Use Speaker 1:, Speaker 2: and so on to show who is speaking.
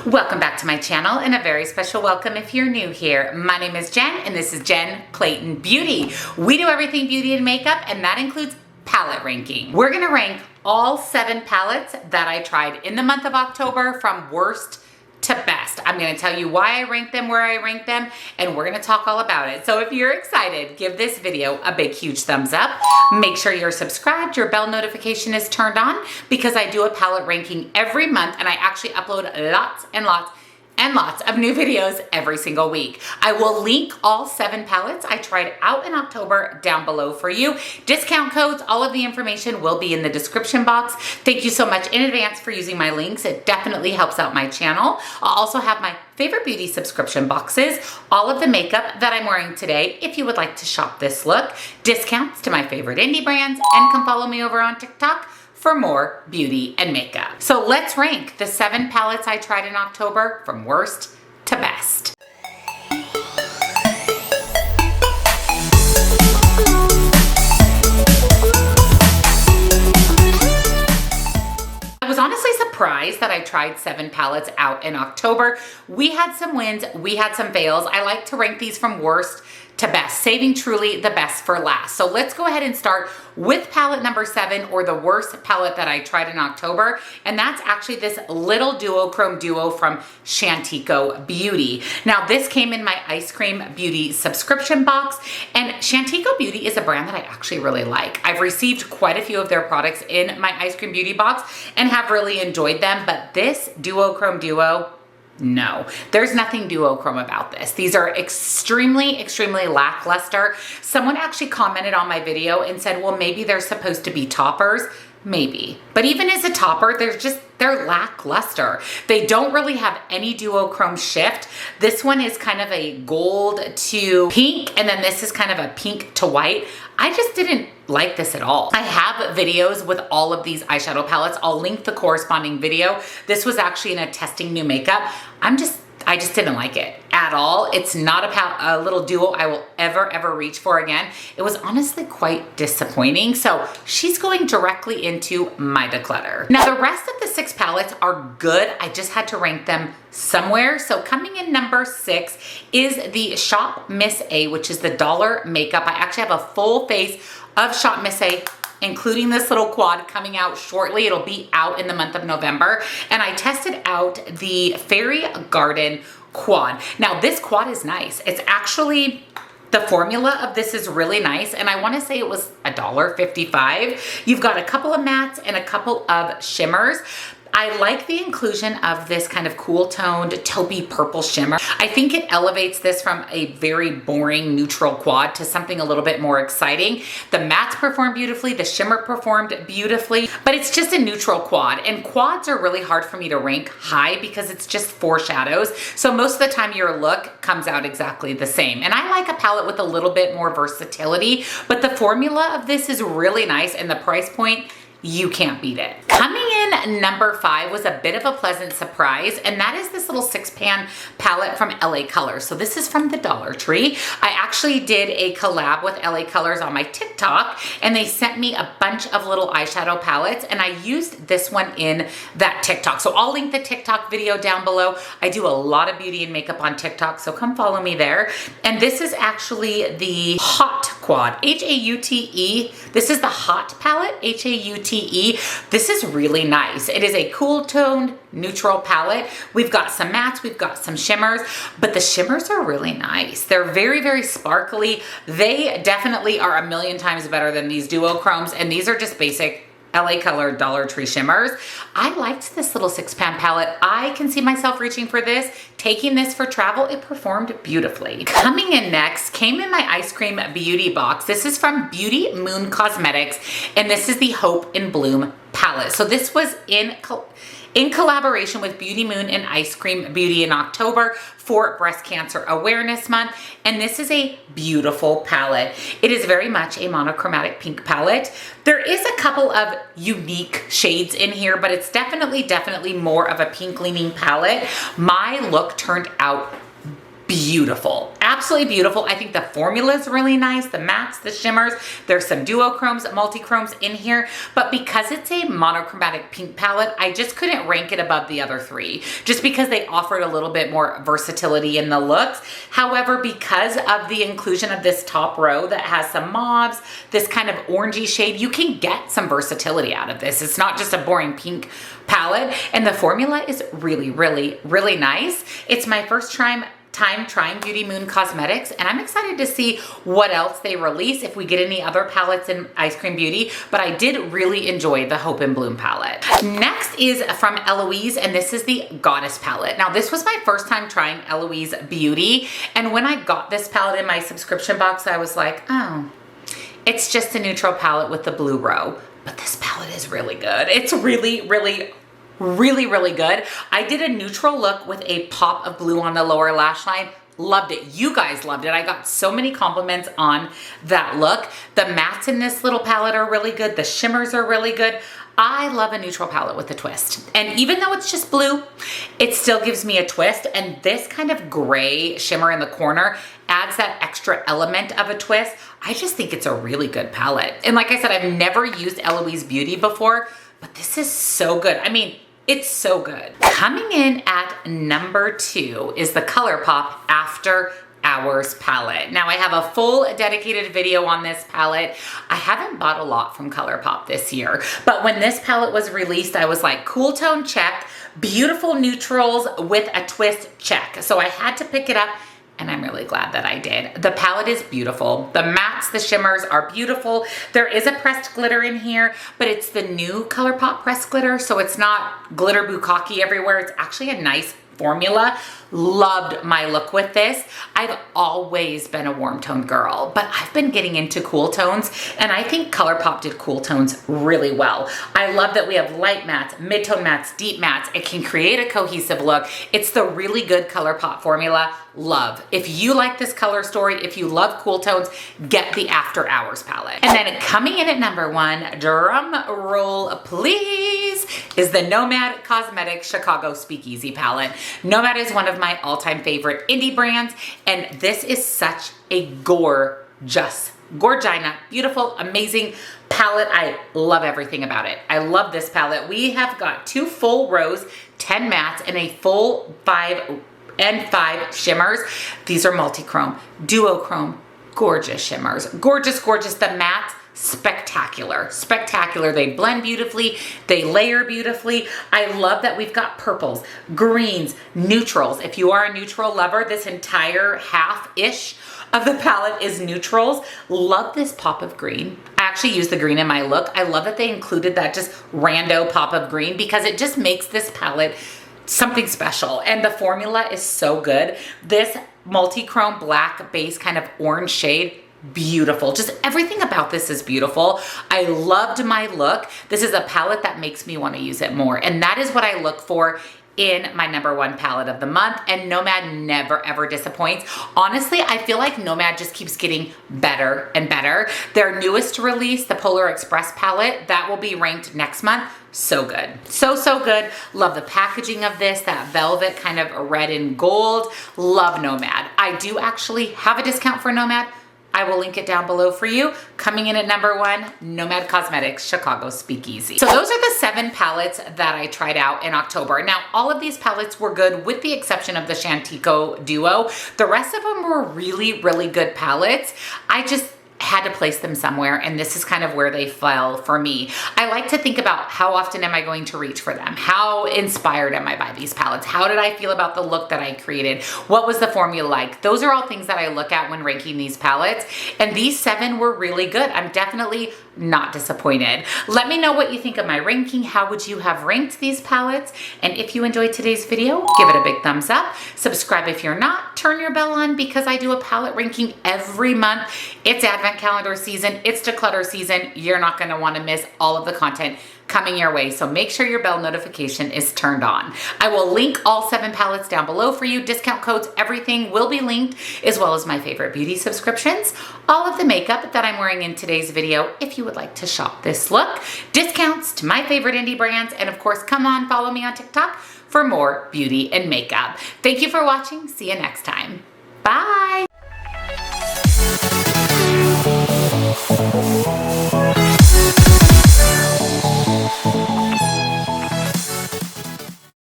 Speaker 1: Welcome back to my channel and a very special welcome if you're new here. My name is Jen and this is Jen Clayton Beauty. We do everything beauty and makeup and that includes palette ranking. We're gonna rank all 7 palettes that I tried in the month of October from worst to best. I'm gonna tell you why I rank them, where I rank them, and we're gonna talk all about it. So if you're excited, give this video a big, huge thumbs up. Make sure you're subscribed, your bell notification is turned on because I do a palette ranking every month and I actually upload lots and lots of new videos every single week. I will link all 7 palettes I tried out in October down below for you. Discount codes, all of the information will be in the description box. Thank you so much in advance for using my links. It definitely helps out my channel. I'll also have my favorite beauty subscription boxes, all of the makeup that I'm wearing today if you would like to shop this look, discounts to my favorite indie brands, and come follow me over on TikTok for more beauty and makeup. So let's rank the 7 palettes I tried in October from worst to best. I was honestly surprised that I tried 7 palettes out in October. We had some wins, we had some fails. I like to rank these from worst to best, saving truly the best for last. So let's go ahead and start with palette number 7, or the worst palette that I tried in October. And that's actually this little duochrome duo from Shantico Beauty. Now this came in my Ice Cream Beauty subscription box, and Shantico Beauty is a brand that I actually really like. I've received quite a few of their products in my Ice Cream Beauty box and have really enjoyed them, but this duochrome duo, no, there's nothing duochrome about this. These are extremely lackluster. Someone actually commented on my video and said, well, maybe they're supposed to be toppers. Maybe. But even as a topper, they're lackluster. They don't really have any duochrome shift. This one is kind of a gold to pink, and then this is kind of a pink to white. I just didn't like this at all. I have videos with all of these eyeshadow palettes. I'll link the corresponding video. This was actually in a testing new makeup. I just didn't like it at all. It's not a little duo I will ever reach for again. It was honestly quite disappointing. So she's going directly into my declutter. Now the rest of the 6 palettes are good. I just had to rank them somewhere. So coming in number 6 is the Shop Miss A, which is the dollar makeup. I actually have a full face of Shop Miss A, including this little quad coming out shortly. It'll be out in the month of November. And I tested out the Fairy Garden quad. Now this quad is nice. It's actually, the formula of this is really nice. And I wanna say it was $1.55. You've got a couple of mattes and a couple of shimmers. I like the inclusion of this kind of cool toned taupey purple shimmer. I think it elevates this from a very boring neutral quad to something a little bit more exciting. The mattes performed beautifully, the shimmer performed beautifully, but it's just a neutral quad. And quads are really hard for me to rank high because it's just 4 shadows. So most of the time your look comes out exactly the same. And I like a palette with a little bit more versatility, but the formula of this is really nice and the price point, you can't beat it. Coming in number 5 was a bit of a pleasant surprise, and that is this little 6-pan palette from LA Colors. So this is from the Dollar Tree. I actually did a collab with LA Colors on my TikTok, and they sent me a bunch of little eyeshadow palettes, and I used this one in that TikTok. So I'll link the TikTok video down below. I do a lot of beauty and makeup on TikTok, so come follow me there. And this is actually the Hot Quad, H-A-U-T-E. This is the Hot palette, H-A-U-T-E. This is really nice. It is a cool toned neutral palette. We've got some mattes, we've got some shimmers, but the shimmers are really nice. They're very sparkly. They definitely are a million times better than these duochromes, and these are just basic LA Color Dollar Tree shimmers. I liked this little 6-pan palette. I can see myself reaching for this, taking this for travel. It performed beautifully. Coming in next, came in my Ice Cream Beauty box. This is from Beauty Moon Cosmetics, and this is the Hope in Bloom palette. So this was in collaboration with Beauty Moon and Ice Cream Beauty in October for Breast Cancer Awareness Month. And this is a beautiful palette. It is very much a monochromatic pink palette. There is a couple of unique shades in here, but it's definitely more of a pink leaning palette. My look turned out beautiful. absolutely beautiful. I think the formula is really nice. The mattes, the shimmers, there's some duochromes, multi-chromes in here, but because it's a monochromatic pink palette, I just couldn't rank it above the other three, just because they offered a little bit more versatility in the looks. However, because of the inclusion of this top row that has some mauves, this kind of orangey shade, you can get some versatility out of this. It's not just a boring pink palette, and the formula is really, really, really nice. It's my first time trying Beauty Moon Cosmetics, and I'm excited to see what else they release, if we get any other palettes in Ice Cream Beauty, but I did really enjoy the Hope and Bloom palette. Next is from Eloise, and this is the Goddess palette. Now, this was my first time trying Eloise Beauty, and when I got this palette in my subscription box, I was like, oh, it's just a neutral palette with the blue row, but this palette is really good. It's really, really, really, really good. I did a neutral look with a pop of blue on the lower lash line. Loved it. You guys loved it. I got so many compliments on that look. The mattes in this little palette are really good. The shimmers are really good. I love a neutral palette with a twist. And even though it's just blue, it still gives me a twist. And this kind of gray shimmer in the corner adds that extra element of a twist. I just think it's a really good palette. And like I said, I've never used Eloise Beauty before, but this is so good. I mean, it's so good. Coming in at number 2 is the ColourPop After Hours palette. Now, I have a full dedicated video on this palette. I haven't bought a lot from ColourPop this year, but when this palette was released, I was like, cool tone check, beautiful neutrals with a twist check. So I had to pick it up, and I'm really glad that I did. The palette is beautiful. The mattes, the shimmers are beautiful. There is a pressed glitter in here, but it's the new ColourPop pressed glitter, so it's not glitter bukkake everywhere. It's actually a nice formula. Loved my look with this. I've always been a warm tone girl, but I've been getting into cool tones, and I think ColourPop did cool tones really well. I love that we have light mattes, mid-tone mattes, deep mattes. It can create a cohesive look. It's the really good ColourPop formula. Love. If you like this color story, if you love cool tones, get the After Hours palette. And then coming in at number 1, drum roll please, is the Nomad Cosmetics Chicago Speakeasy palette. Nomad is one of my all-time favorite indie brands, and this is such a gorgeous, beautiful, amazing palette. I love everything about it. I love this palette. We have got 2 full rows, 10 mattes, and a full 5 shimmers. These are multi-chrome, duochrome, gorgeous shimmers. Gorgeous, gorgeous. The mattes, spectacular, spectacular. They blend beautifully. They layer beautifully. I love that we've got purples, greens, neutrals. If you are a neutral lover, this entire half-ish of the palette is neutrals. Love this pop of green. I actually use the green in my look. I love that they included that just rando pop of green, because it just makes this palette something special. And the formula is so good. This multi-chrome black base kind of orange shade, beautiful. Just everything about this is beautiful. I loved my look. This is a palette that makes me want to use it more. And that is what I look for in my number 1 palette of the month, and Nomad never ever disappoints. Honestly, I feel like Nomad just keeps getting better and better. Their newest release, the Polar Express palette, that will be ranked next month. So good. So, so good. Love the packaging of this, that velvet kind of red and gold. Love Nomad. I do actually have a discount for Nomad. I will link it down below for you. Coming in at number 1, Nomad Cosmetics Chicago Speakeasy. So those are the 7 palettes that I tried out in October. Now, all of these palettes were good with the exception of the Shantico Duo. The rest of them were really, really good palettes. I just had to place them somewhere, and this is kind of where they fell for me. I like to think about how often am I going to reach for them? How inspired am I by these palettes? How did I feel about the look that I created? What was the formula like? Those are all things that I look at when ranking these palettes, and these 7 were really good. I'm definitely not disappointed. Let me know what you think of my ranking. How would you have ranked these palettes? And if you enjoyed today's video, give it a big thumbs up. Subscribe if you're not. Turn your bell on, because I do a palette ranking every month. It's Advent calendar season. It's declutter season. You're not going to want to miss all of the content coming your way, so make sure your bell notification is turned on. I will link all 7 palettes down below for you. Discount codes, everything will be linked, as well as my favorite beauty subscriptions, all of the makeup that I'm wearing in today's video if you would like to shop this look, discounts to my favorite indie brands, and of course, come on, follow me on TikTok for more beauty and makeup. Thank you for watching. See you next time. Bye.